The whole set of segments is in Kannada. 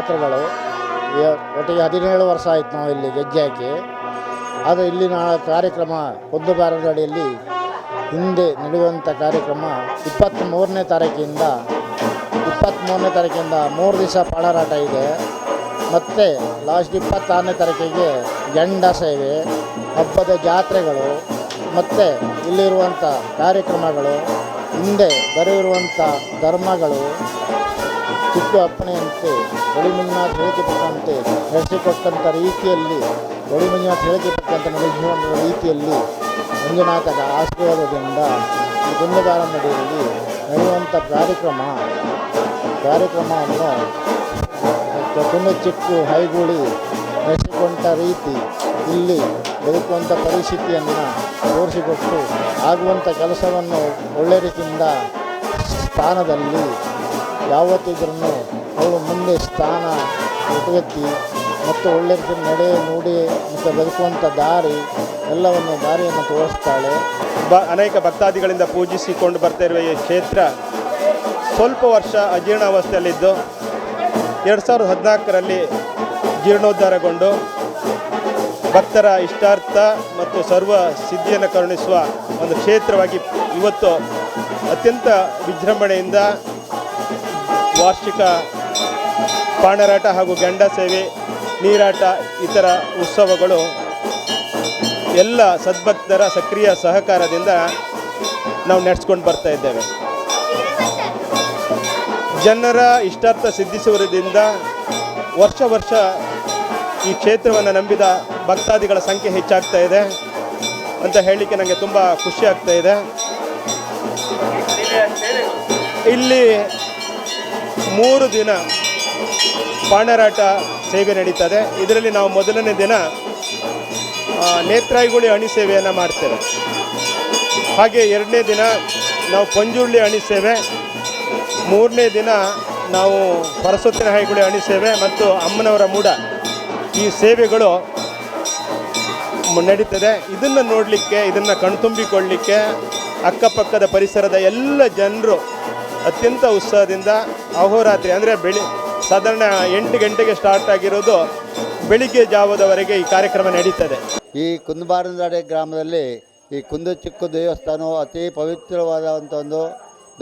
ಜಾತ್ರೆಗಳು ಒಟ್ಟಿಗೆ 17 ವರ್ಷ ಆಯಿತು ನಾವು ಇಲ್ಲಿ ಗೆಜ್ಜೆ ಹಾಕಿ. ಆದರೆ ಇಲ್ಲಿನ ಕಾರ್ಯಕ್ರಮ ಕುಂದುಬಾರದಡಿಯಲ್ಲಿ ಹಿಂದೆ ನಡೆಯುವಂಥ ಕಾರ್ಯಕ್ರಮ 23ನೇ ತಾರೀಕಿಂದ 3 ದಿವಸ ಪಾಳರಾಟ ಇದೆ. ಮತ್ತು ಲಾಸ್ಟ್ 26ನೇ ತಾರೀಕಿಗೆ ಗಂಡ ಸೇವೆ, ಹಬ್ಬದ ಜಾತ್ರೆಗಳು ಮತ್ತು ಇಲ್ಲಿರುವಂಥ ಕಾರ್ಯಕ್ರಮಗಳು, ಹಿಂದೆ ಬರೆಯಿರುವಂಥ ಧರ್ಮಗಳು ಚಿಕ್ಕ ಅಪ್ಪಣೆಯಂತೆ ಒಳಿಮಂಜುನಾಥ ಹೇಳಿಕೆಪಟ್ಟಂತೆ ನಡೆಸಿಕೊಟ್ಟಂಥ ರೀತಿಯಲ್ಲಿ ಒಳಿಮಂಜುನಾಥ ಹೇಳಿಕೆಪಟ್ಟಂತೆ ನಡೆಸುವಂಥ ರೀತಿಯಲ್ಲಿ ಮಂಜುನಾಥನ ಆಶೀರ್ವಾದದಿಂದ ಈ ಕುಂದುಬಾರನಡಿಯಲ್ಲಿ ನಡೆಯುವಂಥ ಕಾರ್ಯಕ್ರಮವನ್ನು ಕುಂದ ಚಿಕ್ಕು ಹೈಗೂಳಿ ನಡೆಸಿಕೊಂಡ ರೀತಿ ಇಲ್ಲಿ ಬದುಕುವಂಥ ಪರಿಸ್ಥಿತಿಯನ್ನು ತೋರಿಸಿಕೊಟ್ಟು ಆಗುವಂಥ ಕೆಲಸವನ್ನು ಒಳ್ಳೆ ರೀತಿಯಿಂದ ಸ್ಥಾನದಲ್ಲಿ ಯಾವತ್ತಿದ್ರೂ ಅವಳು ಮುಂದೆ ಸ್ಥಾನ ಉಪಗತಿ ಮತ್ತು ಒಳ್ಳೆ ರೀತಿ ನಡೆ ನುಡಿ ಮತ್ತು ಬದುಕುವಂಥ ದಾರಿಯನ್ನು ತೋರಿಸ್ತಾಳೆ. ಅನೇಕ ಭಕ್ತಾದಿಗಳಿಂದ ಪೂಜಿಸಿಕೊಂಡು ಬರ್ತಾ ಇರುವ ಈ ಕ್ಷೇತ್ರ ಸ್ವಲ್ಪ ವರ್ಷ ಅಜೀರ್ಣಾವಸ್ಥೆಯಲ್ಲಿದ್ದು 2014ರಲ್ಲಿ ಜೀರ್ಣೋದ್ಧಾರಗೊಂಡು ಭಕ್ತರ ಇಷ್ಟಾರ್ಥ ಮತ್ತು ಸರ್ವ ಸಿದ್ಧಿಯನ್ನು ಕರುಣಿಸುವ ಒಂದು ಕ್ಷೇತ್ರವಾಗಿ ಇವತ್ತು ಅತ್ಯಂತ ವಿಜೃಂಭಣೆಯಿಂದ ವಾರ್ಷಿಕ ಪಾಣರಾಟ ಹಾಗೂ ಗಂಡ ಸೇವೆ, ನೀರಾಟ ಇತರ ಉತ್ಸವಗಳು ಎಲ್ಲ ಸದ್ಭಕ್ತರ ಸಕ್ರಿಯ ಸಹಕಾರದಿಂದ ನಾವು ನಡೆಸ್ಕೊಂಡು ಬರ್ತಾ ಇದ್ದೇವೆ. ಜನರ ಇಷ್ಟಾರ್ಥ ಸಿದ್ಧಿಸುವುದರಿಂದ ವರ್ಷ ಈ ಕ್ಷೇತ್ರವನ್ನು ನಂಬಿದ ಭಕ್ತಾದಿಗಳ ಸಂಖ್ಯೆ ಹೆಚ್ಚಾಗ್ತಾ ಇದೆ ಅಂತ ಹೇಳಲಿಕ್ಕೆ ನನಗೆ ತುಂಬ ಖುಷಿ ಆಗ್ತಾ ಇದೆ. ಇಲ್ಲಿ 3 ದಿನ ಪಾಣರಾಟ ಸೇವೆ ನಡೀತದೆ. ಇದರಲ್ಲಿ ನಾವು ಮೊದಲನೇ ದಿನ ನೇತ್ರಾಯಿಗುಳಿ ಅಣಿ ಸೇವೆಯನ್ನು ಮಾಡ್ತೇವೆ. ಹಾಗೆ 2ನೇ ದಿನ ನಾವು ಪಂಜುರ್ಲಿ ಅಣಿ ಸೇವೆ, 3ನೇ ದಿನ ನಾವು ಪರಸೊತ್ತಿನ ಹೈಗುಳಿ ಅಣಿ ಸೇವೆ ಮತ್ತು ಅಮ್ಮನವರ ಮೂಡ ಈ ಸೇವೆಗಳು ನಡೀತದೆ. ಇದನ್ನು ನೋಡಲಿಕ್ಕೆ, ಇದನ್ನು ಕಣ್ತುಂಬಿಕೊಳ್ಳಲಿಕ್ಕೆ ಅಕ್ಕಪಕ್ಕದ ಪರಿಸರದ ಎಲ್ಲ ಜನರು ಅತ್ಯಂತ ಉತ್ಸಾಹದಿಂದ ಅಹೋರಾತ್ರಿ ಅಂದರೆ ಸಾಧಾರಣ 8 ಗಂಟೆಗೆ ಸ್ಟಾರ್ಟ್ ಆಗಿರೋದು ಬೆಳಿಗ್ಗೆ ಜಾವದವರೆಗೆ ಈ ಕಾರ್ಯಕ್ರಮ ನಡೀತದೆ. ಈ ಕುಂದುಬಾರನಡಿ ಗ್ರಾಮದಲ್ಲಿ ಈ ಕುಂದು ಚಿಕ್ಕು ದೇವಸ್ಥಾನವು ಅತಿ ಪವಿತ್ರವಾದಂಥ ಒಂದು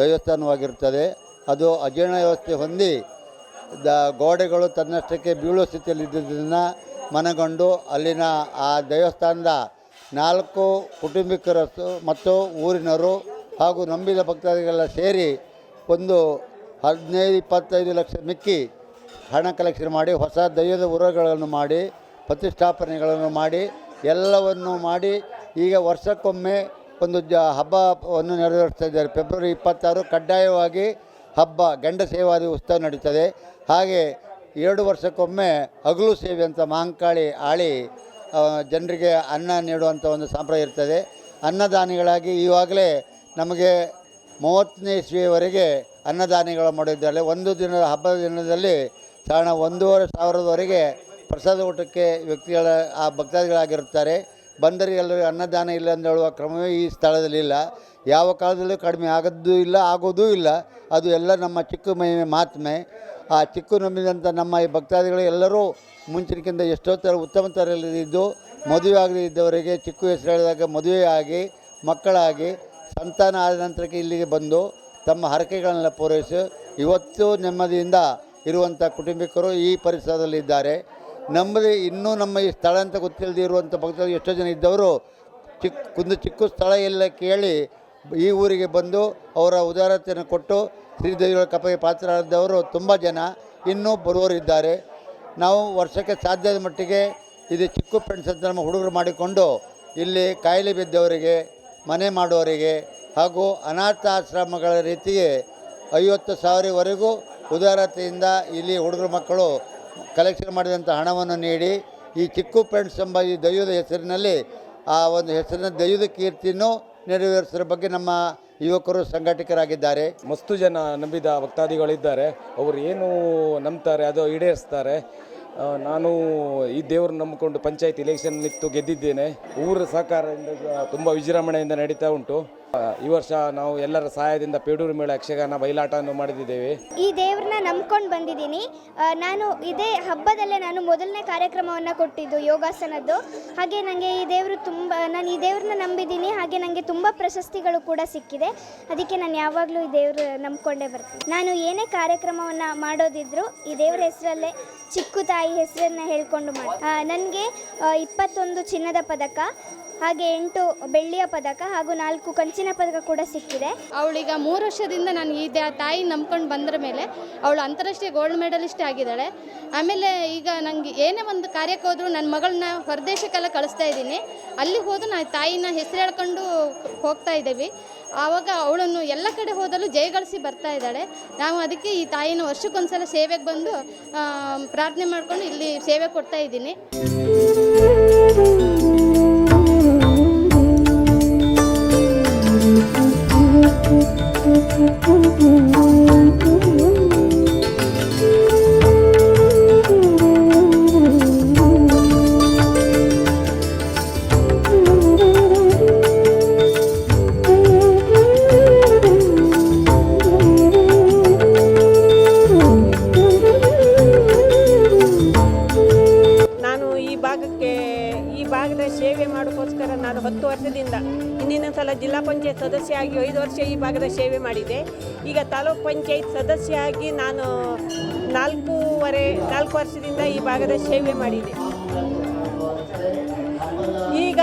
ದೇವಸ್ಥಾನವಾಗಿರುತ್ತದೆ. ಅದು ಅಜೀರ್ಣ ವ್ಯವಸ್ಥೆ ಹೊಂದಿ ಗೋಡೆಗಳು ತನ್ನಷ್ಟಕ್ಕೆ ಬೀಳುವ ಸ್ಥಿತಿಯಲ್ಲಿದ್ದುದನ್ನು ಮನಗಂಡು ಅಲ್ಲಿನ ಆ ದೇವಸ್ಥಾನದ 4 ಕುಟುಂಬಿಕರು ಮತ್ತು ಊರಿನವರು ಹಾಗೂ ನಂಬಿದ ಭಕ್ತಾದಿಗಳೆಲ್ಲ ಸೇರಿ ಒಂದು 15-25 ಲಕ್ಷ ಮಿಕ್ಕಿ ಹಣ ಕಲೆಕ್ಷನ್ ಮಾಡಿ ಹೊಸ ದೈವದ ಉರಗಳನ್ನು ಮಾಡಿ ಪ್ರತಿಷ್ಠಾಪನೆಗಳನ್ನು ಮಾಡಿ ಎಲ್ಲವನ್ನು ಮಾಡಿ ಈಗ ವರ್ಷಕ್ಕೊಮ್ಮೆ ಒಂದು ಹಬ್ಬವನ್ನು ನೆರವೇರಿಸ್ತಾ ಇದ್ದಾರೆ. ಫೆಬ್ರವರಿ 26 ಕಡ್ಡಾಯವಾಗಿ ಹಬ್ಬ ಗಂಡ ಸೇವಾದಿ ಉತ್ಸವ ನಡೀತದೆ. ಹಾಗೆ 2 ವರ್ಷಕ್ಕೊಮ್ಮೆ ಹಗಲು ಸೇವೆ ಅಂತ ಮಹಾಂಕಾಳಿ ಆಳಿ ಜನರಿಗೆ ಅನ್ನ ನೀಡುವಂಥ ಒಂದು ಸಂಪ್ರದಾಯ ಇರ್ತದೆ. ಅನ್ನದಾನಿಗಳಾಗಿ ಇವಾಗಲೇ ನಮಗೆ 30ನೇ ಇಸ್ವಿಯವರೆಗೆ ಅನ್ನದಾನಿಗಳು ಮಾಡಿದ್ದಾರೆ. ಒಂದು ದಿನದ ಹಬ್ಬದ ದಿನದಲ್ಲಿ ಸಾಧಾರಣ 1,500ವರೆಗೆ ಪ್ರಸಾದ ಊಟಕ್ಕೆ ವ್ಯಕ್ತಿಗಳ ಆ ಭಕ್ತಾದಿಗಳಾಗಿರುತ್ತಾರೆ. ಬಂದರಿಗೆಲ್ಲರಿಗೂ ಅನ್ನದಾನ ಇಲ್ಲ ಅಂತ ಹೇಳುವ ಕ್ರಮವೇ ಈ ಸ್ಥಳದಲ್ಲಿಲ್ಲ. ಯಾವ ಕಾಲದಲ್ಲೂ ಕಡಿಮೆ ಆಗೋದೂ ಇಲ್ಲ, ಆಗೋದೂ ಇಲ್ಲ. ಅದು ಎಲ್ಲ ನಮ್ಮ ಚಿಕ್ಕು ಮಹಿಮೆ ಮಾತ್ಮೆ. ಆ ಚಿಕ್ಕು ನಂಬಿದಂಥ ನಮ್ಮ ಈ ಭಕ್ತಾದಿಗಳು ಎಲ್ಲರೂ ಮುಂಚಿನಕ್ಕಿಂತ ಎಷ್ಟೋ ಥರ ಉತ್ತಮ ಥರದಲ್ಲಿದ್ದು ಮದುವೆ ಆಗದೇ ಇದ್ದವರಿಗೆ ಚಿಕ್ಕು ಹೆಸರು ಹೇಳಿದಾಗ ಮದುವೆ ಆಗಿ ಮಕ್ಕಳಾಗಿ ಸಂತಾನ ಆದ ನಂತರಕ್ಕೆ ಇಲ್ಲಿಗೆ ಬಂದು ತಮ್ಮ ಹರಕೆಗಳನ್ನೆಲ್ಲ ಪೂರೈಸಿ ಇವತ್ತು ನೆಮ್ಮದಿಯಿಂದ ಇರುವಂಥ ಕುಟುಂಬಿಕರು ಈ ಪರಿಸರದಲ್ಲಿದ್ದಾರೆ. ನಮ್ಮದು ಇನ್ನೂ ನಮ್ಮ ಈ ಸ್ಥಳ ಅಂತ ಗೊತ್ತಿಲ್ಲದೆ ಇರುವಂಥ ಭಕ್ತರು ಎಷ್ಟೋ ಜನ ಇದ್ದವರು ಚಿಕ್ಕು ಸ್ಥಳ ಎಲ್ಲ ಕೇಳಿ ಈ ಊರಿಗೆ ಬಂದು ಅವರ ಉದಾರತೆಯನ್ನು ಕೊಟ್ಟು ಶ್ರೀದೇವಿಗಳ ಕೃಪೆಗೆ ಪಾತ್ರರಾದವರು ತುಂಬ ಜನ ಇನ್ನೂ ಬರುವವರಿದ್ದಾರೆ. ನಾವು ವರ್ಷಕ್ಕೆ ಸಾಧ್ಯದ ಮಟ್ಟಿಗೆ ಇದು ಚಿಕ್ಕು ಫ್ರೆಂಡ್ಸ್ ಅಂತ ನಮ್ಮ ಹುಡುಗರು ಮಾಡಿಕೊಂಡು ಇಲ್ಲಿ ಕಾಯಿಲೆ ಬಿದ್ದವರಿಗೆ, ಮನೆ ಮಾಡುವವರಿಗೆ ಹಾಗೂ ಅನಾಥಾಶ್ರಮಗಳ ರೀತಿಗೆ 50,000ವರೆಗೂ ಉದಾರತೆಯಿಂದ ಇಲ್ಲಿ ಹುಡುಗರು ಮಕ್ಕಳು ಕಲೆಕ್ಷನ್ ಮಾಡಿದಂಥ ಹಣವನ್ನು ನೀಡಿ ಈ ಚಿಕ್ಕು ಫ್ರೆಂಡ್ಸ್ ಎಂಬ ಈ ದೈವದ ಹೆಸರಿನಲ್ಲಿ ಆ ಒಂದು ಹೆಸರಿನ ದೈವದ ಕೀರ್ತಿಯನ್ನು ನೆರವೇರಿಸೋದ್ರ ಬಗ್ಗೆ ನಮ್ಮ ಯುವಕರು ಸಂಘಟಕರಾಗಿದ್ದಾರೆ. ಮಸ್ತು ಜನ ನಂಬಿದ ಭಕ್ತಾದಿಗಳಿದ್ದಾರೆ. ಅವರು ಏನು ನಂಬ್ತಾರೆ ಅದು ಈಡೇರಿಸ್ತಾರೆ. ನಾನು ಈ ದೇವ್ರನ್ನ ನಂಬಿಕೊಂಡು ಪಂಚಾಯತ್ ಇಲೆಕ್ಷನ್ ನಿಂತು ಗೆದ್ದಿದ್ದೇನೆ. ಊರ ಸಹಕಾರದಿಂದ ತುಂಬ ವಿಜೃಂಭಣೆಯಿಂದ ನಡೀತಾ ಉಂಟು. ಈ ವರ್ಷ ನಾವು ಎಲ್ಲರ ಸಹಾಯದಿಂದ ಪೇಡೂರು ಮೇಳ ಯಕ್ಷಗಾನ ಬಯಲಾಟವನ್ನು ಮಾಡಿದ್ದೇವೆ. ಈ ದೇವ್ರನ್ನ ನಂಬ್ಕೊಂಡು ಬಂದಿದ್ದೀನಿ. ನಾನು ಇದೇ ಹಬ್ಬದಲ್ಲೇ ನಾನು ಮೊದಲನೇ ಕಾರ್ಯಕ್ರಮವನ್ನು ಕೊಟ್ಟಿದ್ದು ಯೋಗಾಸನದ್ದು. ಹಾಗೆ ನನಗೆ ಈ ದೇವರು ನಾನು ಈ ದೇವ್ರನ್ನ ನಂಬಿದ್ದೀನಿ. ಹಾಗೆ ನನಗೆ ತುಂಬ ಪ್ರಶಸ್ತಿಗಳು ಕೂಡ ಸಿಕ್ಕಿದೆ. ಅದಕ್ಕೆ ನಾನು ಯಾವಾಗಲೂ ಈ ದೇವರು ನಂಬ್ಕೊಂಡೇ ಬರ್ತೀನಿ. ನಾನು ಏನೇ ಕಾರ್ಯಕ್ರಮವನ್ನು ಮಾಡೋದಿದ್ರು ಈ ದೇವ್ರ ಹೆಸರಲ್ಲೇ ಚಿಕ್ಕು ತಾಯಿ ಹೆಸರನ್ನು ಹೇಳ್ಕೊಂಡು ನನಗೆ 21 ಚಿನ್ನದ ಪದಕ, ಹಾಗೆ 8 ಬೆಳ್ಳಿಯ ಪದಕ ಹಾಗೂ 4 ಕಂಚಿನ ಪದಕ ಕೂಡ ಸಿಕ್ಕಿದೆ. ಅವಳೀಗ 3 ವರ್ಷದಿಂದ ನಾನು ಈ ತಾಯಿ ನಂಬ್ಕೊಂಡು ಬಂದ್ರ ಮೇಲೆ ಅವಳು ಅಂತಾರಾಷ್ಟ್ರೀಯ ಗೋಲ್ಡ್ ಮೆಡಲಿಸ್ಟ್ ಆಗಿದ್ದಾಳೆ. ಆಮೇಲೆ ಈಗ ನನಗೆ ಏನೇ ಒಂದು ಕಾರ್ಯಕ್ಕೆ ಹೋದರೂ ನನ್ನ ಮಗಳನ್ನ ಹೊರದೇಶಕ್ಕೆಲ್ಲ ಕಳಿಸ್ತಾ ಇದ್ದೀನಿ. ಅಲ್ಲಿ ಹೋದು ನಾನು ತಾಯಿನ ಹೆಸರು ಹೇಳ್ಕೊಂಡು ಹೋಗ್ತಾ ಇದ್ದೀವಿ. ಆವಾಗ ಅವಳನ್ನು ಎಲ್ಲ ಕಡೆ ಹೋದಲ್ಲೂ ಜಯಗಳಿಸಿ ಬರ್ತಾ ಇದ್ದಾಳೆ. ನಾವು ಅದಕ್ಕೆ ಈ ತಾಯಿನ ವರ್ಷಕ್ಕೊಂದ್ಸಲ ಸೇವೆಗೆ ಬಂದು ಪ್ರಾರ್ಥನೆ ಮಾಡಿಕೊಂಡು ಇಲ್ಲಿ ಸೇವೆ ಕೊಡ್ತಾ ಇದ್ದೀನಿ. ಭಾಗದ ಸೇವೆ ಮಾಡೋಕ್ಕೋಸ್ಕರ ನಾನು 10 ವರ್ಷದಿಂದ ಹಿಂದಿನ ಸಲ ಜಿಲ್ಲಾ ಪಂಚಾಯತ್ ಸದಸ್ಯ ಆಗಿ 5 ವರ್ಷ ಈ ಭಾಗದ ಸೇವೆ ಮಾಡಿದೆ. ಈಗ ತಾಲೂಕ್ ಪಂಚಾಯತ್ ಸದಸ್ಯ ಆಗಿ ನಾನು 4 ವರ್ಷದಿಂದ ಈ ಭಾಗದ ಸೇವೆ ಮಾಡಿದೆ. ಈಗ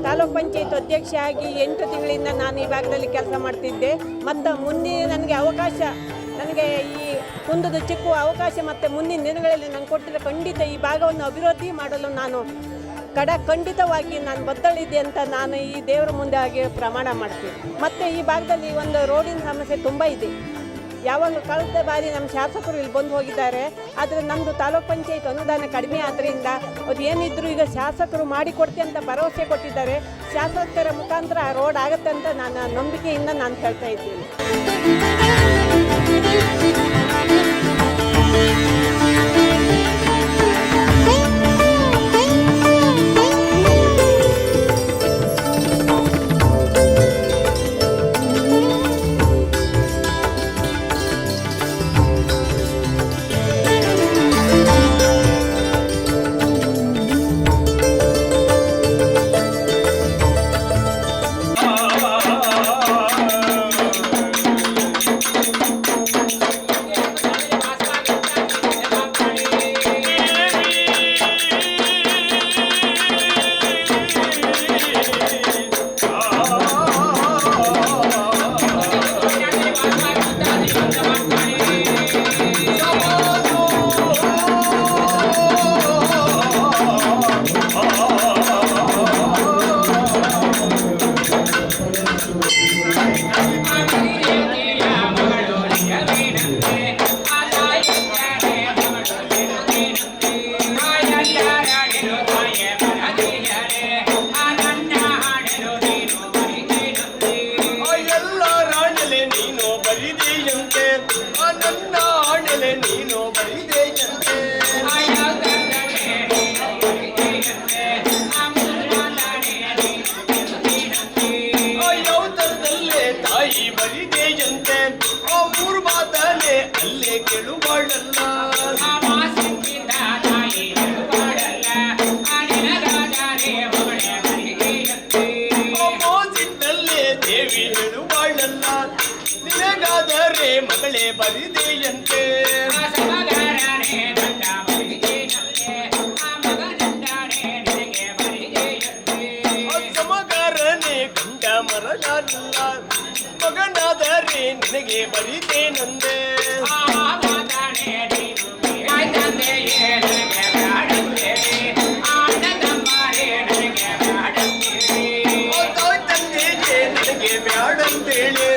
ತಾಲೂಕ್ ಪಂಚಾಯತ್ ಅಧ್ಯಕ್ಷ ಆಗಿ 8 ತಿಂಗಳಿಂದ ನಾನು ಈ ಭಾಗದಲ್ಲಿ ಕೆಲಸ ಮಾಡ್ತಿದ್ದೆ. ಮತ್ತು ಮುಂದೆ ನನಗೆ ಈ ಕುಂದದ ಚಿಕ್ಕ ಅವಕಾಶ ಮತ್ತು ಮುಂದಿನ ದಿನಗಳಲ್ಲಿ ನಂಗೆ ಕೊಟ್ಟಿರೋ ಖಂಡಿತ ಈ ಭಾಗವನ್ನು ಅಭಿವೃದ್ಧಿ ಮಾಡಲು ನಾನು ಖಂಡಿತವಾಗಿ ನಾನು ಬದ್ಧಳಿದ್ದೆ ಅಂತ ನಾನು ಈ ದೇವರ ಮುಂದೆ ಆಗಿ ಪ್ರಮಾಣ ಮಾಡ್ತೀನಿ. ಮತ್ತು ಈ ಭಾಗದಲ್ಲಿ ಒಂದು ರೋಡಿನ ಸಮಸ್ಯೆ ತುಂಬ ಇದೆ. ಯಾವಾಗಲೂ ಕಳೆದ ಬಾರಿ ನಮ್ಮ ಶಾಸಕರು ಇಲ್ಲಿ ಬಂದು ಹೋಗಿದ್ದಾರೆ. ಆದರೆ ನಮ್ಮದು ತಾಲೂಕ್ ಪಂಚಾಯತ್ ಅನುದಾನ ಕಡಿಮೆ ಆದ್ದರಿಂದ ಅದು ಏನಿದ್ರು ಈಗ ಶಾಸಕರು ಮಾಡಿಕೊಡ್ತೆ ಅಂತ ಭರವಸೆ ಕೊಟ್ಟಿದ್ದಾರೆ. ಶಾಸಕರ ಮುಖಾಂತರ ಆ ರೋಡ್ ಆಗುತ್ತೆ ಅಂತ ನಾನು ನಂಬಿಕೆಯಿಂದ ನಾನು ಹೇಳ್ತಾ ಇದ್ದೀನಿ. ಮಗಳೇ ಬರಿದೆಯಂತೆ ಸಮಗಾರನೆ ಗಂಡ ಮರಗಾರಲ್ಲ ಮಗನಾದರೆ ನಿನಗೆ ಬರಿದೇನಂದೆ ನನಗೆ ಬ್ಯಾಡಂತೇಳಿ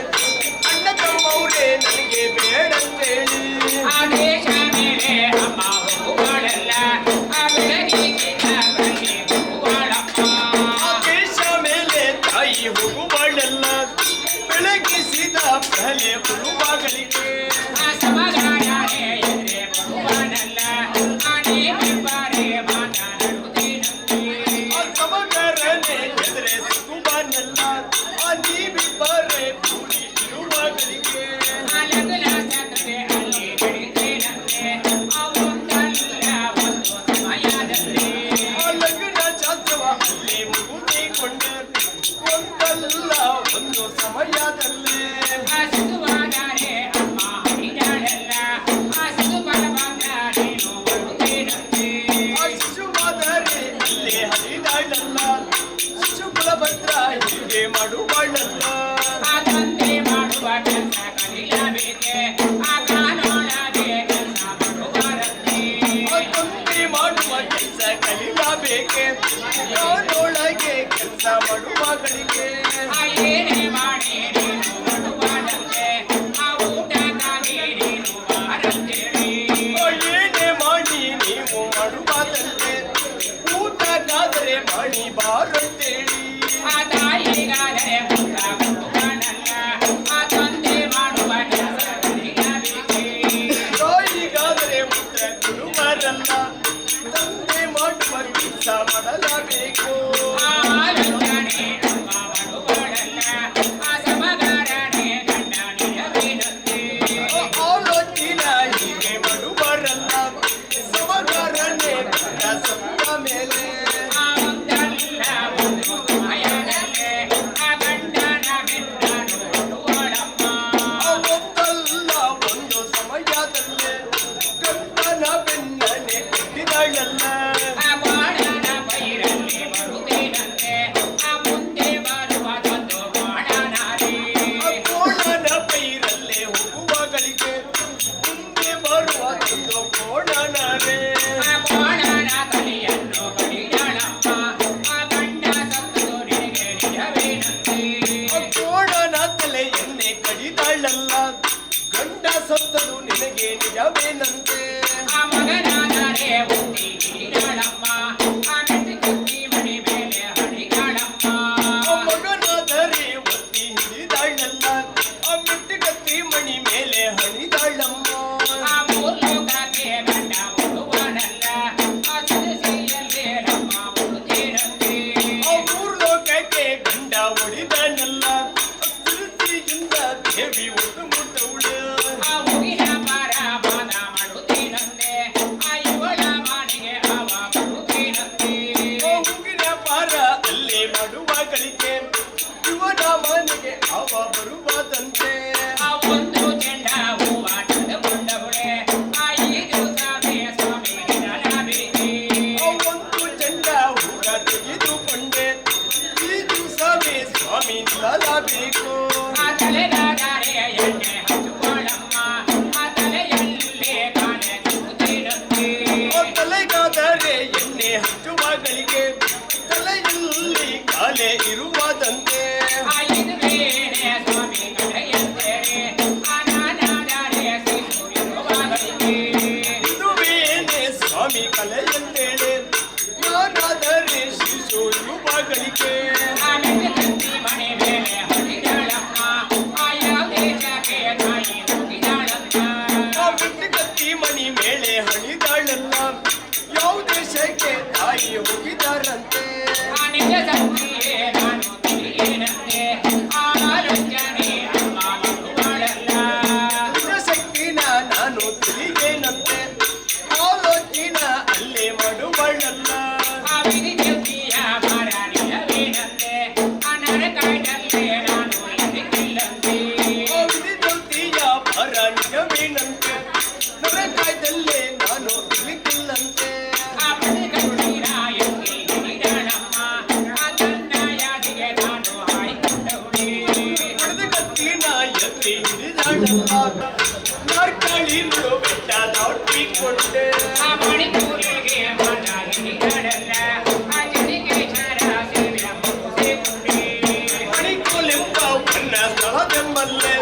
ಅಣ್ಣ ತಮ್ಮವ್ರೆ ನನಗೆ ಬೇಡಂತೇಳಿ ದೇಶ ಮೇಲೆ ತಾಯಿ ಹೋಗುವಾಳೆಲ್ಲ ಬೆಳಗಿಸಿದ ಪ್ರಲೆ ಬರುವಾಗಳಿಗೆ ಸಮಗಾರನೆ ಎದುರೆ ಸಿಗುವಾನೆಲ್ಲ ನೀವಿಬ್ಬ ಮಾಡುವಳೆಲ್ಲ ಆ ತಂದೆ ಮಾಡುವ ಕೆಲಸ ಕಲಿಯಬೇಕೆ ಆ ಕಾನೂನಾಗೆ ಕೆಲಸ ಮಾಡುವರಂತೆ ತಂದೆ ಮಾಡುವ ಕೆಲಸ ಕಲಿಯಬೇಕೆ ಕಾನೊಳಗೆ ಕೆಲಸ ಮಾಡುವಗಳಿಗೆ ಆ ಏನೇ ಮಾಡಿ ನೀನು ಮಾಡುವದಂತೆ ಆ ಊಟಕ್ಕಾಗಿ ನೀನು ಬಾರಂತೇಳಿ ಏನೇ ಮಾಡಿ ನೀವು ಮಾಡುವುದಂತೆ ಊಟಕ್ಕಾದರೆ ಮಾಡಿ ಬಾರಂತೇಳಿ ಆ ತಾಯಿಗಾದರೆ ಪುತ್ರ ಕೊಡುವನಲ್ಲ ಆ ತಂದೆ ಮಾಡುವ ಕೆಲಸ ಕಲಿಯಬೇಕೆ ತಾಯಿಗಾದರೆ ಮುತ್ರ ಕೊಡುವರಲ್ಲ ತಂದೆ ಮಾಡುವ ಕೆಲಸ ಮಾಡಲೇಬೇಕು ಆಲೋಚನೆ ನಮ್ಮ ಮಾಡುವಳಲ್ಲ ಆ ಸಮಗಾರನೆ ಗಂಡ ನಿಜವೇನಂತೆ ಆಲೋಚನ ಹೀಗೆ ಮಾಡುವರಲ್ಲ ಸಮಗಾರನೆ ಸತ್ತ ಮೇಲೆ ಆ ಒಂದಲ್ಲ ಒಂದು ಸಮಯದಲ್ಲೇ ಆ ಗಂಡನ ಬೆನ್ನನ್ನು ಕೊಡುವಳಮ್ಮ ಅವತ್ತಲ್ಲ ಒಂದು ಸಮಯದಲ್ಲೇ ಗಂಡನ ಬೆನ್ನನೆ ಕೊಟ್ಟಿದಳಲ್ಲ ಆ ಬಾಣನ ಪೈರಲ್ಲಿ ಬರುತ್ತೇನಂತೆ ಆ ಮುಂದೆ ಬರುವುದೊಂದು ಬಾಣನಾರಿ ಕೋಣನ ಪೈರಲ್ಲೇ ಹೋಗುವಗಳಿಗೆ ಮುಂದೆ ಬರುವುದೊಂದು ಕೋಣನರೇ ಆ ಬಾಣನ ತಲೆಯನ್ನು ಕಡಿದಳಮ್ಮ ಆ ಗಂಡ ಸತ್ತು ನಿನಗೆ ನಿಜವೇನಂತೆ ಕೋಣನ ತಲೆಯನ್ನೇ ಕಡಿದಳಲ್ಲ ಗಂಡ ಸತ್ತದು ನಿನಗೆ ನಿಜವೇನಂತೆ ಆ ಮಗನಾದರೆ ಬುದ್ಧಿ ಹಿಡಿದಳಮ್ಮ ಆ ಮೆಟ್ಟಿ ಕುತ್ತಿ ಮಣಿ ಮೇಲೆ ಹಡಿಗಳಮ್ಮ ಮಗನಾದರೆ ಒತ್ತಿ ಹಿಡಿದಳಲ್ಲ ಆ ಮೆಟ್ಟಿ ಕತ್ತಿ ಮಣಿ ಮೇಲೆ ಹಣಿದಳಮ್ಮ ಆ ಮೂರ್ಲೋಕಕ್ಕೆ ಗಂಡ ಕೊಡುವನಲ್ಲ ಆ ಸದಸಿಯಲ್ಲೇ ನಮ್ಮ ಮುಡುತ್ತೇನಂತೆ ಆ ಮೂರು ಲೋಕಕ್ಕೆ ಗಂಡ ಹೊಡಿದನಲ್ಲ ಸ್ಥಿತಿಯಿಂದ ದೇವಿ ಒಟ್ಟು ಮುಟ್ಟವಳು ಆ ಮುಗಿನ ಪರ ಮಾದ ಮಾಡುತ್ತೇನಂತೆ ಆ ಇವಳ ಮಾನಿಗೆ ಅವ ಬರುತ್ತೇನಂತೆ ಹೂವಿನ ಪಾರ ಅಲ್ಲೇ ಮಾಡುವ ಗಳಿಕೆ ಇವನ ಮನೆಗೆ ಅವ ಬರುವುದಂತೆ ಆ ಒಂದು ಚೆಂಡ ಹೂವ ತಂದುಕೊಂಡವಳೆ ಆ ಈ ದಿವಸವೇ ಸ್ವಾಮಿ ನಿನ್ನಲಾಬೇಕೆ ಒಂದು ಚೆಂಡ ಹೂವ ತೆಗೆದುಕೊಂಡೆ ಈ ದಿವಸವೇ ಸ್ವಾಮಿ ನಿಲ್ಲಬೇಕು ಆ ತಲೆಗಾದರೆ ಎಣ್ಣೆ ಹಚ್ಚುವಳಮ್ಮ ಆ ತಲೆಯಲ್ಲೇ ಕಾಣೆ ಚುತ್ತೇನಂತೆ ತಲೆಗಾದರೆ ಎಣ್ಣೆ ಹಚ್ಚುವ ಗಳಿಗೆ ತಲೆಯಲ್ಲಿ ಕಾಲೆ ಇರುವುದಂತೆ ಆ ಇದುವೇನೆ ಸ್ವಾಮಿ ಕಡೆಯಂತೇಳಿ ಆ ನಾನಾದರೆ ಶಿಶು ಇರುವಾಗಲಿಗೆ ಇದುವೇನೆ ಸ್ವಾಮಿ ಕಲೆಯಂತೇಳಿ ನಾನಾದರೆ ಶಿಶು ಇರುವ ಗಳಿಗೆ ಆ ಮೆಟ್ಟಿ ಕತ್ತಿ ಮಣಿ ಮೇಲೆ ಹಡಿದಳಮ್ಮ ಆ ಯಾವ ದೇಶಕ್ಕೆ ತಾಯಿ ಹೋಗಿದಳಮ್ಮ ಆ ಬಿಟ್ಟು ಕತ್ತಿ ಮಣಿ ಮೇಲೆ ಹಣಿದಾಳಲ್ಲ ಯಾವ ದೇಶಕ್ಕೆ ತಾಯಿ ಹೋಗಿದಾರಂತೆ ಆ ನಿಜ ಶಕ್ತಿಯೇ ನಾನು ತಿಳಿಯೇನಂತೆ ಆ ಆಲೋಚನೆ ಅಮ್ಮ ಮಾಡುವಳಲ್ಲ ನಿಜ ಶಕ್ತಿನ ನಾನು ತಿಳಿಯೇನಂತೆ ಆಲೋಚನ ಅಲ್ಲೇ ಮಾಡುವಳಲ್ಲ ಆ ವಿಧಿ ದೇವಿಯ ಭಾರ ನಿಜವೇನಂತೆ ಆ ನರಕಾಯ್ದಲ್ಲೇ ನಾನು ಇದಕ್ಕಿಲ್ಲಂತೆ ಆ ವಿಧಿಯ ಭಾರ ನಿಜವೇನಂತೆ ನರಕಾಯ್ದಲ್ಲೇ ನಾನು ಇಲ್ಲಿಕ್ಕಿಲ್ಲಂತೆ ಆ ಬದುಕಟ್ಟಿನ ಎತ್ತಿ ಹಿಡಿದಳಮ್ಮ ಆ ತನ್ನ ಯಾದಿಗೆ ನಾನು ಹಾಯ್ಕೊಂಡವಳೆ ಹೊಡೆದು ಕತ್ತಿನ ಎತ್ತಿ ಹಿಡಿದಾಳಲ್ಲ ನಾರ್ಕಾಳಿ ಬೆಟ್ಟ ದಾಟಿಕೊಂಡೆ ಆ ಮಣಿಪುರಿಗೆ ಮನ ಹಿಡಿದಳಲ್ಲ ಆ ಜನಿಕೇಶ್ವರ ಸೇವೆ ಮುಗಿಸಿಕೊಂಡೆ ಮಣಿಕೋಲೆಂಬ ನನ್ನ ಸ್ಥಳವೆಂಬಲ್ಲೇ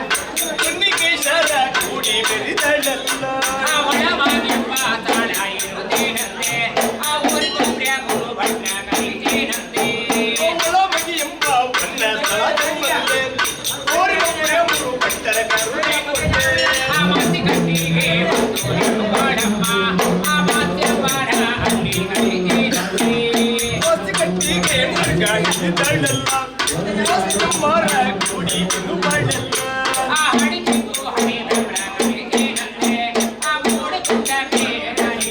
ಚೆನ್ನಿಕೇಶರ ಕೂಡಿ ಬೆರಿದಳಲ್ಲ ಆ ಒಳವಾಗೆಂಬ ತಾಳ ಇರುತ್ತೇನಂತೆ ಆ ಊರಿ ತುಂಬ್ಯ ಗುರು ಬಣ್ಣ ಕಲಿತೇನಂತೆ ಒಳಮಗಿ ಎಂಬ ನನ್ನ ಸ್ಥಳವೆಂಬಲ್ಲೇ ಕೋರಿನೊಬ್ಬರೇ ಮೂರು ಭಟ್ಟರ ಕರುಣಿಕೊಂಡೆ ಆ ಮಾತಿ ಕಟ್ಟಿಗೆ ಒಂದು ಹೆಣ್ಣುಗಾಡಮ್ಮ ಆ ಮಾತ್ಯಪಾರ ಅಲ್ಲಿ ಕಲಿತೇನಂತೆ ವಾಸಿ ಕಟ್ಟಿಗೆ ಮಾರ್ಗ ಹಿಡಿದಳಲ್ಲ ವಾಸಿ ಮಾರ ಕೂಡಿ ಬಿಡುವಳಲ್ಲ ಆ ಹಡಿತಿಗೂ ಹಣೆ ಬೆಂಬಲ ಕಲಿತೇನಂತೆ ಆ ಮೂಡು ಕುಂಡಕ್ಕೆ ನಡಿ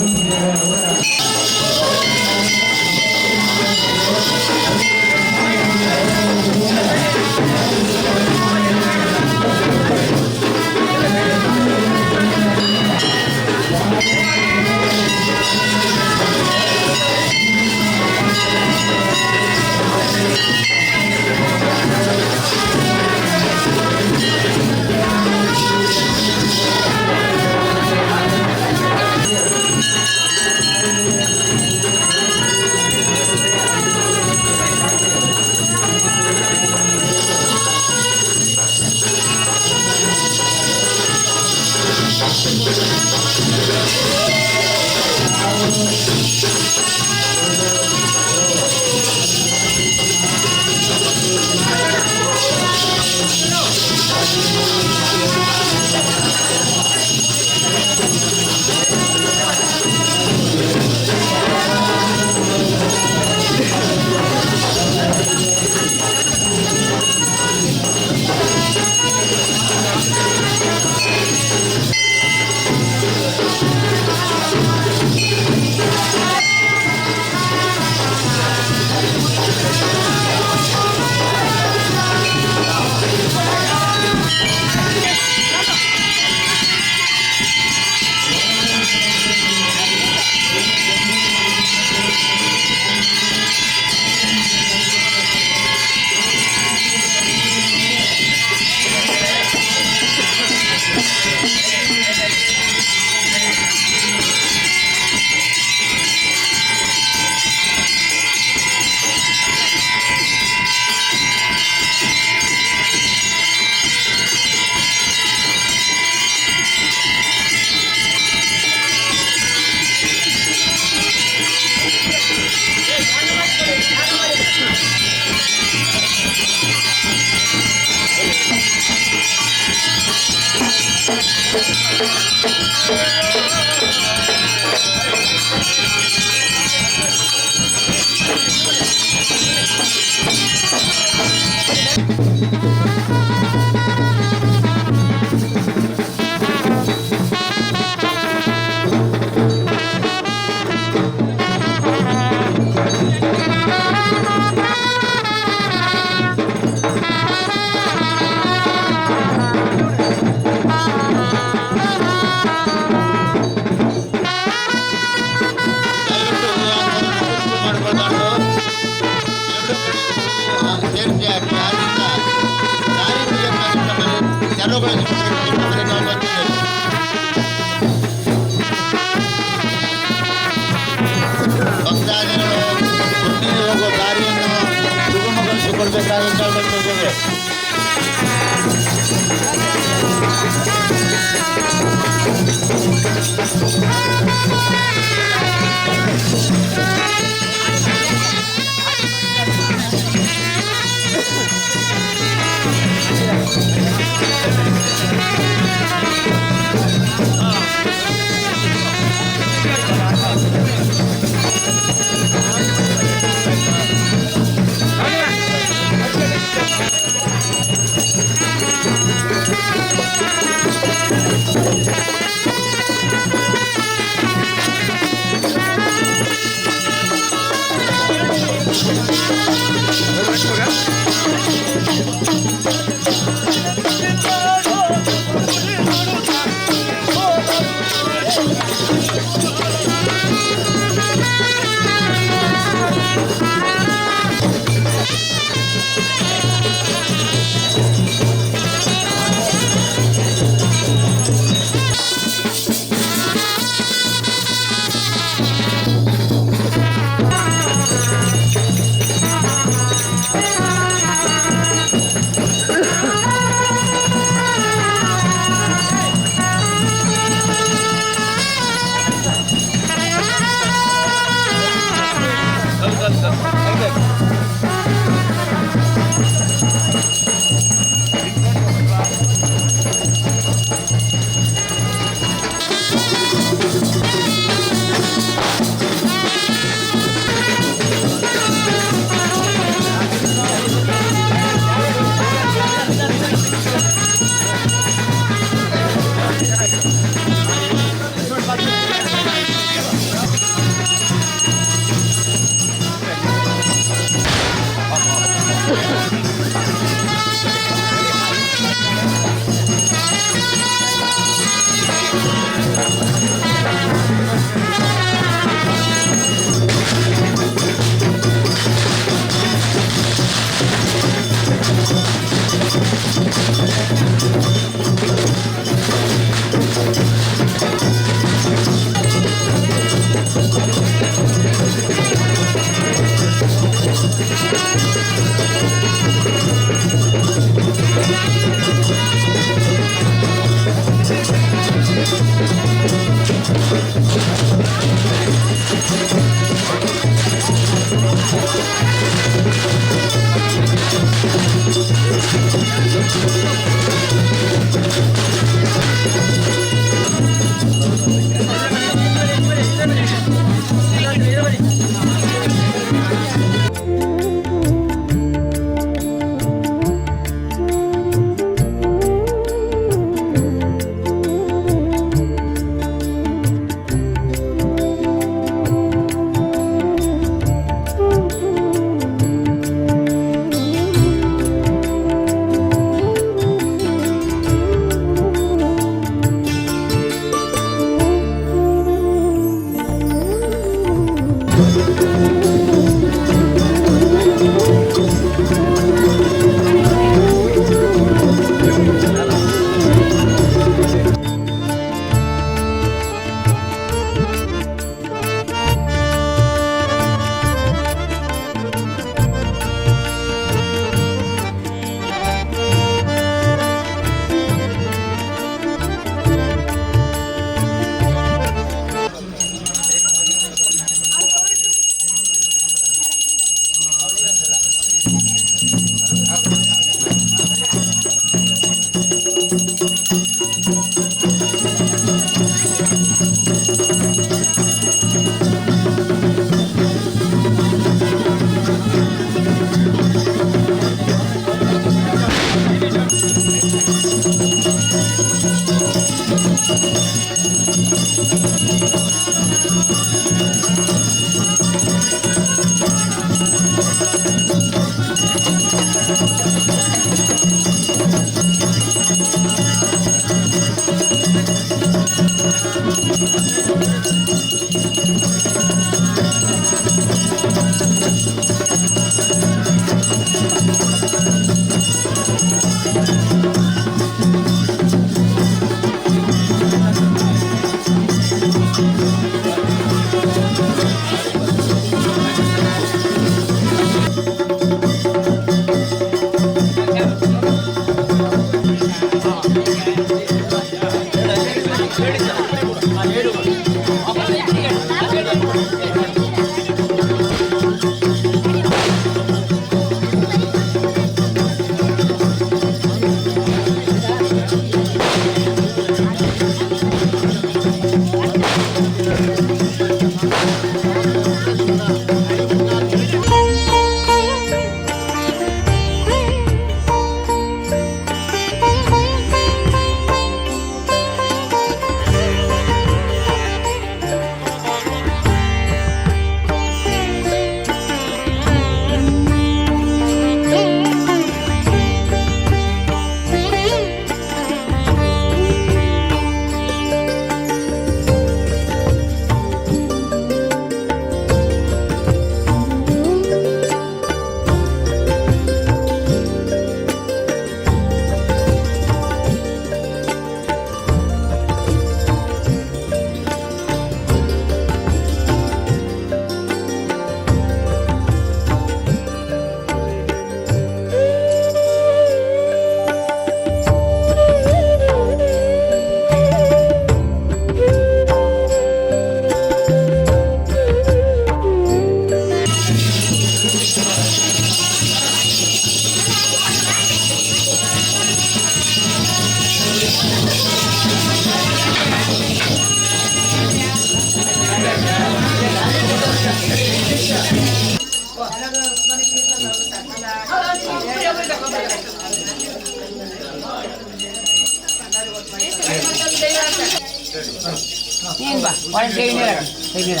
ನೀನು ಬಾ ಒಳಗೆ ಕೈ ನೀರ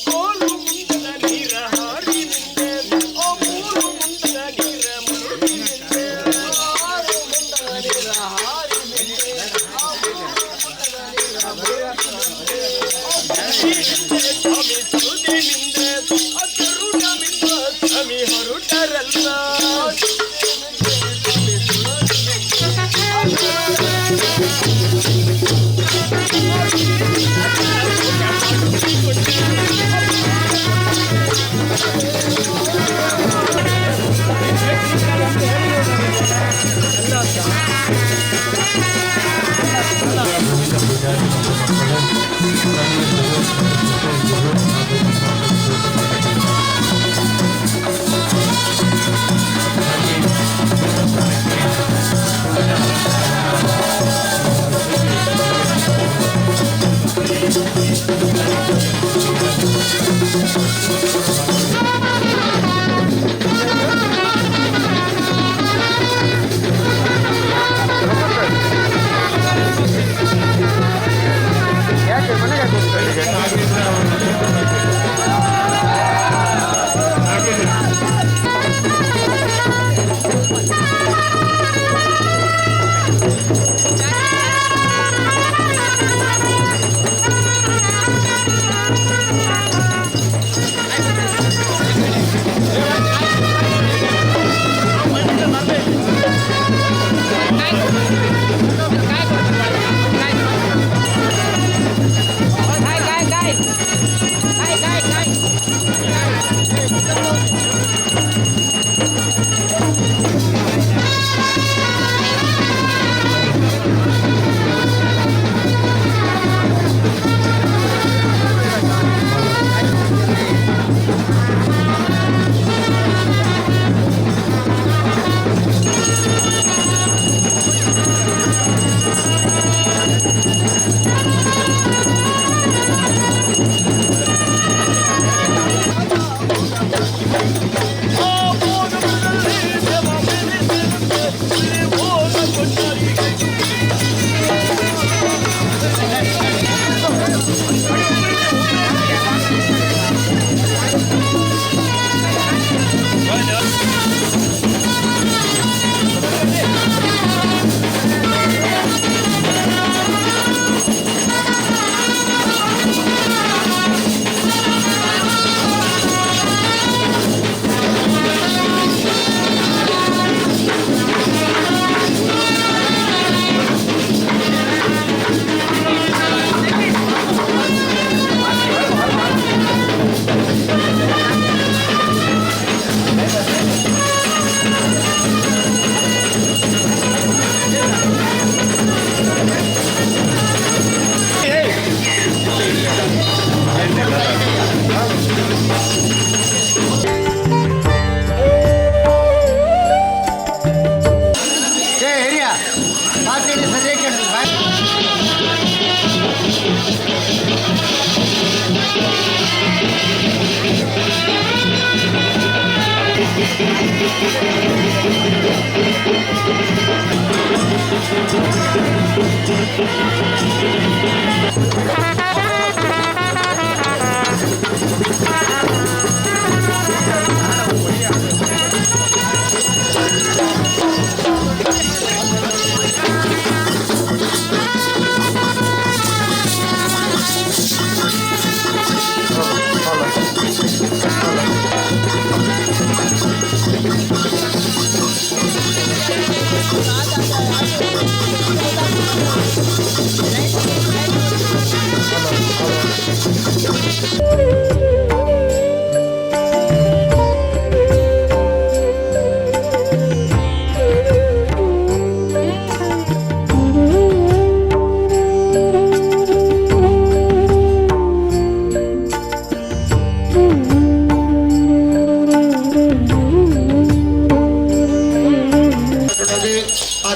Oh, ಹಿಂದೆ ಸ್ವಾಮಿ ಸೌದೆ ನಿಂದೆ ಗರುಡ ಮಿಂದ ಸ್ವಾಮಿ ಹೊರಟರಲ್ಲ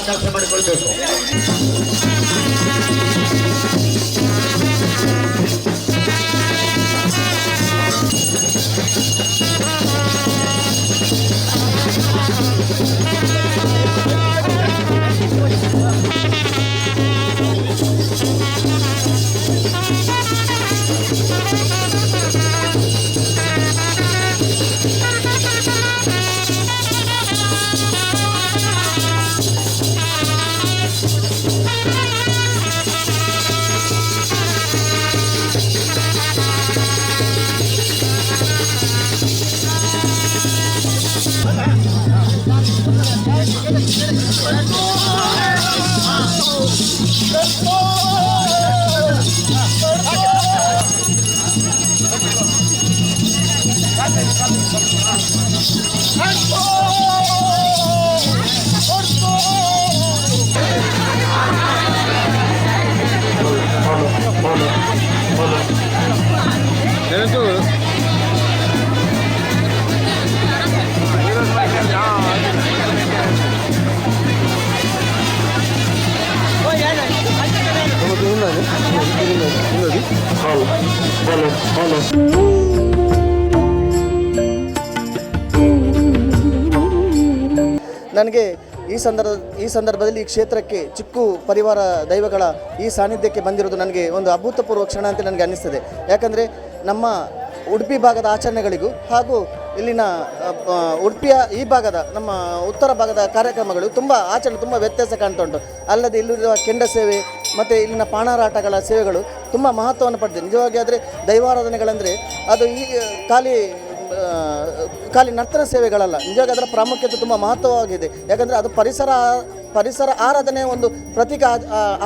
ಕೆಲಸ ಮಾಡಿಕೊಳ್ಬೇಕು. ನನಗೆ ಈ ಸಂದರ್ಭದಲ್ಲಿ ಈ ಕ್ಷೇತ್ರಕ್ಕೆ ಚಿಕ್ಕು ಪರಿವಾರ ದೈವಗಳ ಈ ಸಾನ್ನಿಧ್ಯಕ್ಕೆ ಬಂದಿರೋದು ನನಗೆ ಒಂದು ಅಭೂತಪೂರ್ವ ಕ್ಷಣ ಅಂತ ನನಗೆ ಅನ್ನಿಸ್ತದೆ. ಯಾಕಂದರೆ ನಮ್ಮ ಉಡುಪಿ ಭಾಗದ ಆಚರಣೆಗಳಿಗೂ ಹಾಗೂ ಇಲ್ಲಿನ ಉಡುಪಿಯ ಈ ಭಾಗದ ನಮ್ಮ ಉತ್ತರ ಭಾಗದ ಕಾರ್ಯಕ್ರಮಗಳು ಆಚರಣೆ ತುಂಬ ವ್ಯತ್ಯಾಸ ಕಾಣ್ತಾ ಉಂಟು. ಅಲ್ಲದೆ ಇಲ್ಲಿರುವ ಕೆಂಡ ಸೇವೆ ಮತ್ತು ಇಲ್ಲಿನ ಪಾಣಾರಾಟಗಳ ಸೇವೆಗಳು ತುಂಬ ಮಹತ್ವವನ್ನು ಪಡೆದಿದೆ. ನಿಜವಾಗಿ ಆದರೆ ದೈವಾರಾಧನೆಗಳಂದರೆ ಅದು ಈ ಖಾಲಿ ನರ್ತನ ಸೇವೆಗಳಲ್ಲ, ನಿಜವಾಗಿ ಅದರ ಪ್ರಾಮುಖ್ಯತೆ ತುಂಬ ಮಹತ್ವವಾಗಿದೆ. ಯಾಕಂದರೆ ಅದು ಪರಿಸರ ಆರಾಧನೆ ಒಂದು ಪ್ರತೀಕ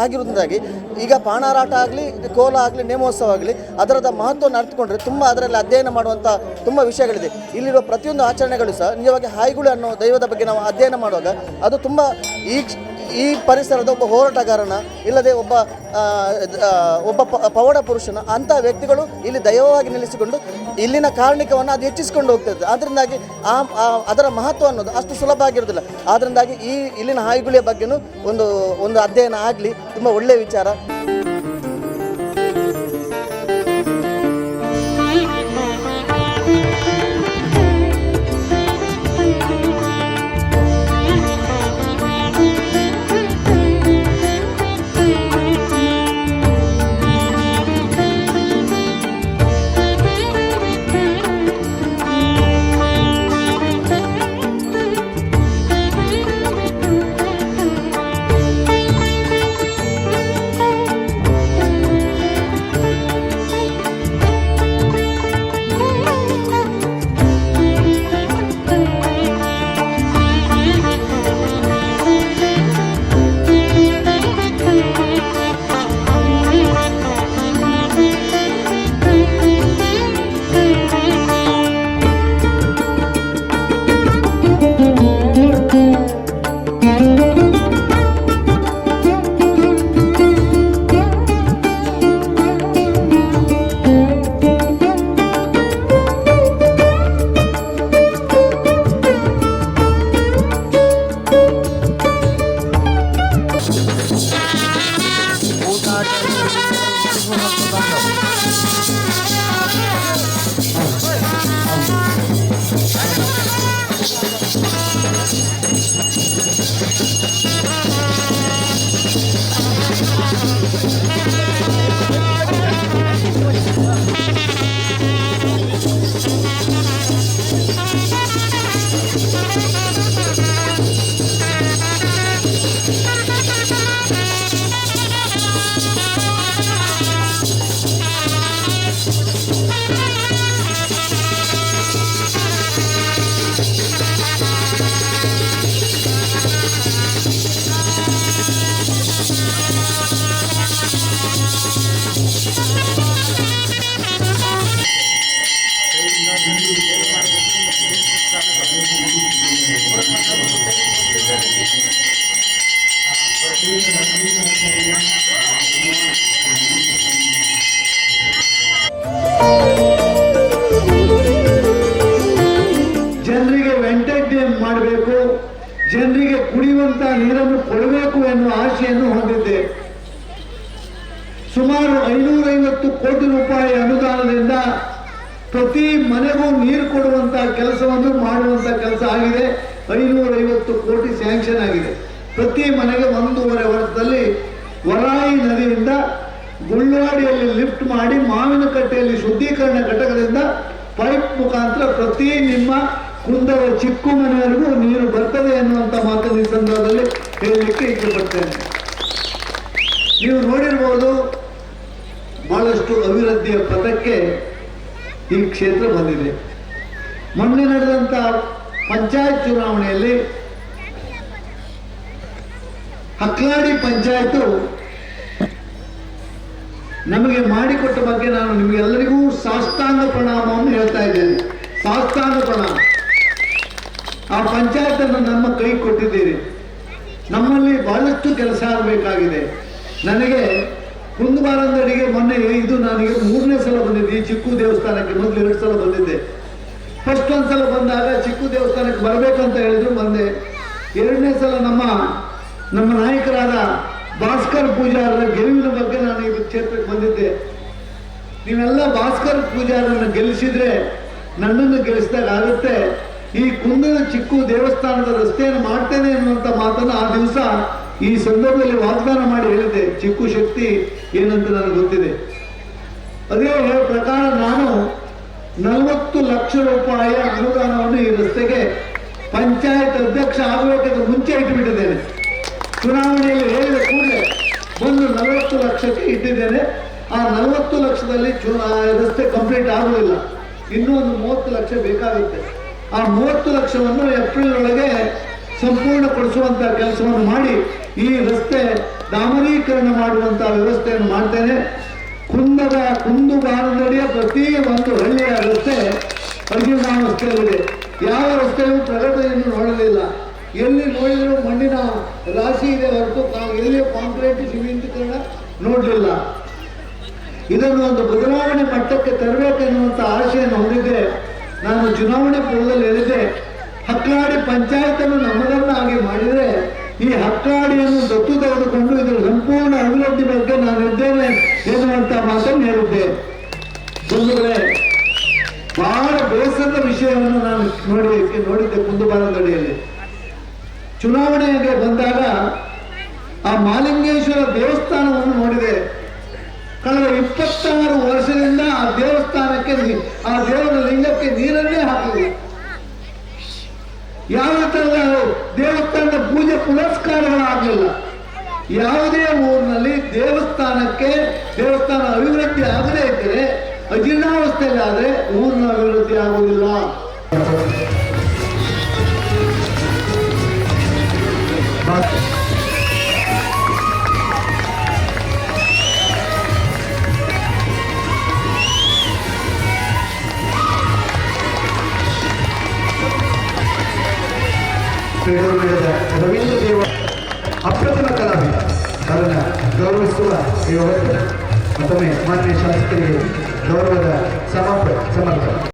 ಆಗಿರುವುದಾಗಿ ಈಗ ಪಾಣಾರಾಟ ಆಗಲಿ, ಕೋಲ ಆಗಲಿ, ನೇಮೋತ್ಸವ ಆಗಲಿ ಅದರದ ಮಹತ್ವವನ್ನು ಅರ್ಥಕೊಂಡ್ರೆ ತುಂಬ ಅದರಲ್ಲಿ ಅಧ್ಯಯನ ಮಾಡುವಂಥ ತುಂಬ ವಿಷಯಗಳಿದೆ. ಇಲ್ಲಿರುವ ಪ್ರತಿಯೊಂದು ಆಚರಣೆಗಳು ಸಹ ನಿಜವಾಗಿ ಹಾಯ್ಗುಳಿ ಅನ್ನೋ ದೈವದ ಬಗ್ಗೆ ನಾವು ಅಧ್ಯಯನ ಮಾಡುವಾಗ ಅದು ತುಂಬ ಈ ಪರಿಸರದ ಒಬ್ಬ ಹೋರಾಟಗಾರನ ಇಲ್ಲದೆ ಒಬ್ಬ ಪವಾಡ ಪುರುಷನ ಅಂಥ ವ್ಯಕ್ತಿಗಳು ಇಲ್ಲಿ ದೈವವಾಗಿ ನಿಲ್ಲಿಸಿಕೊಂಡು ಇಲ್ಲಿನ ಕಾರಣಿಕವನ್ನು ಅದು ಹೆಚ್ಚಿಸಿಕೊಂಡು ಹೋಗ್ತದೆ. ಅದರಿಂದಾಗಿ ಅದರ ಮಹತ್ವ ಅನ್ನೋದು ಅಷ್ಟು ಸುಲಭ ಆಗಿರೋದಿಲ್ಲ. ಅದರಿಂದಾಗಿ ಇಲ್ಲಿನ ಹಾಯ್ಗುಳಿಯ ಬಗ್ಗೆನೂ ಒಂದು ಅಧ್ಯಯನ ಆಗಲಿ, ತುಂಬ ಒಳ್ಳೆಯ ವಿಚಾರ. ಜನರಿಗೆ ಎಂಟರ್ಟೈನ್ ಮಾಡಬೇಕು, ಜನರಿಗೆ ಕುಡಿಯುವಂತ ನೀರನ್ನು ಕೊಡಬೇಕು ಎನ್ನುವ ಆಶೆಯನ್ನು ಹೊಂದಿದ್ದೆ. ಸುಮಾರು 550 ಕೋಟಿ ರೂಪಾಯಿ ಅನುದಾನದಿಂದ ಪ್ರತಿ ಮನೆಗೂ ನೀರು ಕೊಡುವಂತ ಕೆಲಸವನ್ನು ಮಾಡುವಂತ ಕೆಲಸ ಆಗಿದೆ. 550 ಕೋಟಿ ಸ್ಯಾಂಕ್ಷನ್ ಆಗಿದೆ. ಪ್ರತಿ ಮನೆಗೆ 1.5 ವರ್ಷದಲ್ಲಿ ವರಾಯಿ ನದಿಯಿಂದ ಗುಳ್ವಾಡಿಯಲ್ಲಿ ಲಿಫ್ಟ್ ಮಾಡಿ ಮಾವಿನಕಟ್ಟೆಯಲ್ಲಿ ಶುದ್ಧೀಕರಣ ಘಟಕದಿಂದ ಪೈಪ್ ಮುಖಾಂತರ ಪ್ರತಿ ನಿಮ್ಮ ಕುಂದವ ಚಿಕ್ಕು ಮನೆಯವರೆಗೂ ನೀರು ಬರ್ತದೆ ಎನ್ನುವಂಥ ಮಾತನ್ನು ಈ ಸಂದರ್ಭದಲ್ಲಿ ಹೇಳಲಿಕ್ಕೆ ಇಷ್ಟಪಡ್ತೇನೆ. ನೀವು ನೋಡಿರ್ಬೋದು, ಬಹಳಷ್ಟು ಅಭಿವೃದ್ಧಿಯ ಪಥಕ್ಕೆ ಈ ಕ್ಷೇತ್ರ ಬಂದಿದೆ. ಮೊನ್ನೆ ನಡೆದಂಥ ಪಂಚಾಯತ್ ಚುನಾವಣೆಯಲ್ಲಿ ಹಕ್ಲಾಡಿ ಪಂಚಾಯತು ನಮಗೆ ಮಾಡಿಕೊಟ್ಟ ಬಗ್ಗೆ ನಾನು ನಿಮಗೆಲ್ಲರಿಗೂ ಸಾಷ್ಟಾಂಗ ಪ್ರಣಾಮವನ್ನು ಹೇಳ್ತಾ ಇದ್ದೇನೆ. ಸಾಸ್ತಾನುಗುಣ ಆ ಪಂಚಾಯತನ್ನು ನಮ್ಮ ಕೈ ಕೊಟ್ಟಿದ್ದೀರಿ. ನಮ್ಮಲ್ಲಿ ಬಹಳಷ್ಟು ಕೆಲಸ ಆಗಬೇಕಾಗಿದೆ. ನನಗೆ ಕುಂದುಬಾರಂದಡಿಗೆ ಮೊನ್ನೆ ಇದು ನನಗೆ 3ನೇ ಸಲ ಬಂದಿದ್ದೆ ಈ ಚಿಕ್ಕು ದೇವಸ್ಥಾನಕ್ಕೆ. ಮೊದಲು 2 ಸಲ ಬಂದಿದ್ದೆ. ಫಸ್ಟ್ ಒಂದ್ಸಲ ಬಂದಾಗ ಚಿಕ್ಕು ದೇವಸ್ಥಾನಕ್ಕೆ ಬರಬೇಕಂತ ಹೇಳಿದ್ರು, ಬಂದೆ. 2ನೇ ಸಲ ನಮ್ಮ ನಾಯಕರಾದ ಭಾಸ್ಕರ್ ಪೂಜಾರರ ಗೆಲುವಿನ ಬಗ್ಗೆ ನಾನು ಈ ಕ್ಷೇತ್ರಕ್ಕೆ ಬಂದಿದ್ದೆ. ನೀವೆಲ್ಲ ಭಾಸ್ಕರ್ ಪೂಜಾರನ್ನು ಗೆಲ್ಲಿಸಿದ್ರೆ ನನ್ನನ್ನು ಗೆಲ್ಲಿಸಿದಾಗ ಆಗುತ್ತೆ. ಈ ಕುಂದದ ಚಿಕ್ಕು ದೇವಸ್ಥಾನದ ರಸ್ತೆಯನ್ನು ಮಾಡ್ತೇನೆ ಅನ್ನುವಂಥ ಮಾತನ್ನು ಆ ದಿವಸ ಈ ಸಂದರ್ಭದಲ್ಲಿ ವಾಗ್ದಾನ ಮಾಡಿ ಹೇಳಿದ್ದೆ. ಚಿಕ್ಕು ಶಕ್ತಿ ಏನಂತ ನನಗೆ ಗೊತ್ತಿದೆ. ಅದೇ ಪ್ರಕಾರ ನಾನು 40 ಲಕ್ಷ ರೂಪಾಯಿಯ ಅನುದಾನವನ್ನು ಈ ರಸ್ತೆಗೆ ಪಂಚಾಯತ್ ಅಧ್ಯಕ್ಷ ಆಗಬೇಕಂತ ಮುಂಚೆ ಇಟ್ಟುಬಿಟ್ಟಿದ್ದೇನೆ. ಚುನಾವಣೆಯಲ್ಲಿ ಹೇಳಿದ ಕೂಡಲೇ ಒಂದು 40 ಲಕ್ಷಕ್ಕೆ ಇಟ್ಟಿದ್ದೇನೆ. ಆ 40 ಲಕ್ಷದಲ್ಲಿ ರಸ್ತೆ ಕಂಪ್ಲೀಟ್ ಆಗುವುದಿಲ್ಲ. ಇನ್ನೂ ಒಂದು 30 ಲಕ್ಷ ಬೇಕಾಗುತ್ತೆ. ಆ 30 ಲಕ್ಷವನ್ನು ಏಪ್ರಿಲ್ ಒಳಗೆ ಸಂಪೂರ್ಣ ಕೊಡಿಸುವಂಥ ಕೆಲಸವನ್ನು ಮಾಡಿ ಈ ರಸ್ತೆ ಡಾಮರೀಕರಣ ಮಾಡುವಂಥ ವ್ಯವಸ್ಥೆಯನ್ನು ಮಾಡ್ತೇನೆ. ಕುಂದುಬಾರದಡಿಯ ಪ್ರತಿ ಒಂದು ಹಳ್ಳಿಯ ರಸ್ತೆ ಅರ್ಜುನಾವಸ್ಥೆಯಲ್ಲಿದೆ. ಯಾವ ರಸ್ತೆಯೂ ಪ್ರಗತಿಯನ್ನು ನೋಡಲಿಲ್ಲ. ಎಲ್ಲಿ ನೋಡಿದರೂ ಮಣ್ಣಿನ ರಾಶಿ ಇದೆ ಹೊರತು ಎಲ್ಲಿ ಕಾಂಕ್ರೀಟ್ ಸಿಮೆಂಟೀಕರಣ ನೋಡಲಿಲ್ಲ. ಇದನ್ನು ಒಂದು ಬದಲಾವಣೆ ಮಟ್ಟಕ್ಕೆ ತರಬೇಕೆನ್ನುವಂಥ ಆಶೆಯನ್ನು ಹೊಂದಿದ್ದೆ. ನಾನು ಚುನಾವಣೆ ಪೂರ್ವದಲ್ಲಿ ಹೇಳಿದ್ದೆ, ಹಕ್ಲಾಡಿ ಪಂಚಾಯತನ್ನು ನಮ್ಮದನ್ನಾಗಿ ಮಾಡಿದರೆ ಈ ಹಕ್ಲಾಡಿಯನ್ನು ದತ್ತು ತೆಗೆದುಕೊಂಡು ಇದರ ಸಂಪೂರ್ಣ ಅಭಿವೃದ್ಧಿ ಬಗ್ಗೆ ನಾನು ಇದ್ದೇನೆ ಎನ್ನುವಂಥ ಮಾತನ್ನು ಹೇಳಿದ್ದೆ. ಬಂಧುಗಳೇ, ಬಹಳ ಬೇಸರದ ವಿಷಯವನ್ನು ನಾನು ನೋಡಿದ್ದೆ ಕುಂದುಬಾರದಡಿಯಲ್ಲಿ. ಚುನಾವಣೆಗೆ ಬಂದಾಗ ಆ ಮಾಲಿಂಗೇಶ್ವರ ದೇವಸ್ಥಾನವನ್ನು ನೋಡಿದೆ. ಕಳೆದ 26 ವರ್ಷದಿಂದ ಆ ದೇವಸ್ಥಾನಕ್ಕೆ ಆ ದೇವರ ಲಿಂಗಕ್ಕೆ ನೀರನ್ನೇ ಹಾಕಲಿಲ್ಲ. ಯಾವ ತರದ ದೇವಸ್ಥಾನದ ಪೂಜೆ ಪುನಸ್ಕಾರಗಳಾಗಲಿಲ್ಲ. ಯಾವುದೇ ಊರಿನಲ್ಲಿ ದೇವಸ್ಥಾನ ಅಭಿವೃದ್ಧಿ ಆಗದೇ ಇದ್ದರೆ, ಅಜೀರ್ಣಾವಸ್ಥೆಯಲ್ಲಿ ಆದರೆ ಊರಿನ ಅಭಿವೃದ್ಧಿ ಆಗುವುದಿಲ್ಲ. ರವೀಂದ್ರ ದೇವ ಅಪ್ರತಿಮ ಕಲಾವಿದ, ಅದನ್ನು ಗೌರವಿಸುವ ಈ ಹೊತ್ತು ಮತ್ತೊಮ್ಮೆ ಮಾನ್ಯ ಶಾಸಕರಿಗೆ ಗೌರವದ ಸಮರ್ಪಣೆ.